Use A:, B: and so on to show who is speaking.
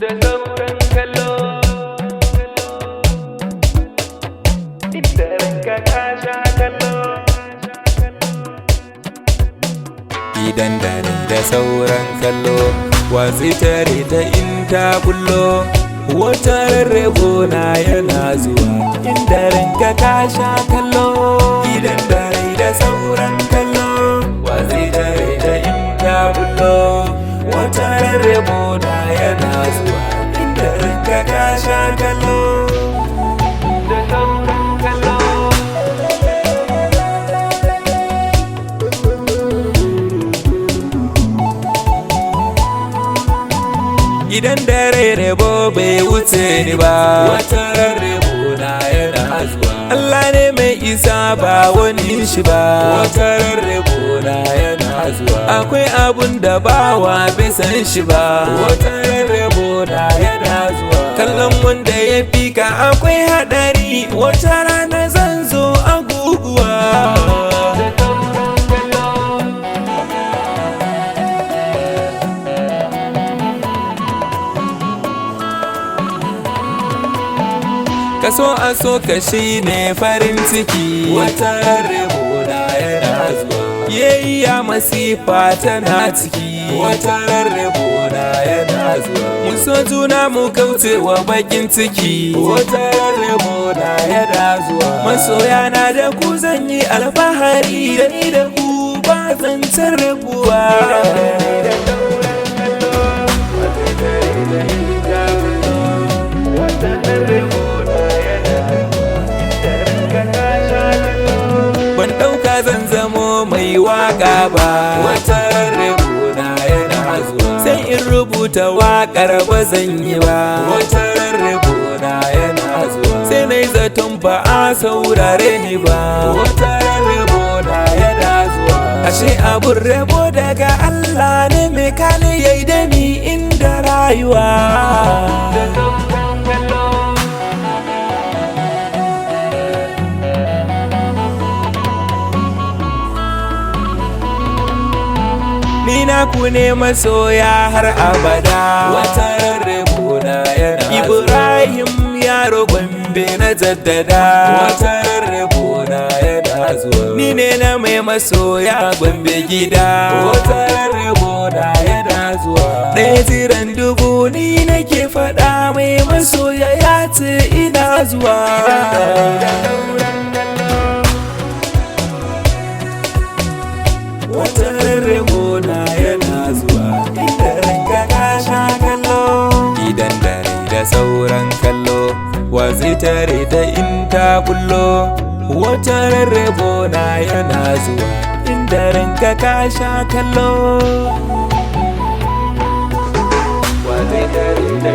A: da sauran kallo, inda ranka ka sha kallo.
B: Idan dare da sauran kallo, watsi tare ta in ta bullo, wata rarrabo na yana zuwa inda ranka ka sha kallo. Idan dare da sauran kallo, watsi tare ta in ta bullo, wata rarrabo na yana zuwa inda ranka ka sha kallo.
A: Da sauran kallo,
B: Idan dare rabo bai wuce ni ba, wata rarrabo na yana zuwa. Allah ne mai isa ba wani shi ba, wata rarrabo na yana zuwa. Akwai abun da bawa bai san shi ba, wata rarrabo na yana zuwa. Kallon wanda ya fi ka akwai hadari, wata rana zan zo a guguwa.
A: da sauran kallo,
B: Kaso a so ka shi ne farin ciki, wata rarrabo na yana zuwa. Yayya masifa tana ciki, wata rarrabo na yana zuwa. Mu so juna mu kauce wa bakin ciki, wata rarrabo na yana zuwa. Masoya na da ku zan yi alfahari, da ni da ku ba zan rabuwa.
A: da sauran kallo, wata dare da inda bullo, wata rarrabo na yana zuwa, inda ranka ka sha kallo.
B: Ban ɗauka zan zamo mai waka ba, wata rarrabo na yana zuwa. Sai in rubuta waƙar ba zan yi ba, wata rarrabo na yana zuwa. Sai na yi zaton ba a saurare ni ba, wata rarrabo na yana zuwa. Ashe abun rabo daga Allah ne mai kale yayi da ni inda rayuwa.
A: Da sauran kallo,
B: Ni na ku ne masoya har abada, wata rarrabo na yana Ibrahim yaro Gombe na jaddada, wata rarrabo na yana zuwa. Ni ne na mai masoya Gombe gida, wata rarrabo na yana zuwa. Ɗaya jiran dubu ni nake faɗa mai masoya ya ce ina zuwa.
A: da sauran kallo,
B: Wata rarrabo na yana zuwa inda ranka ka sha kallo. Idan dare da sauran kallo, watsi tare ta in ta bullo, wata rarrabo na yana zuwa inda ranka ka sha kallo.
A: wata dare da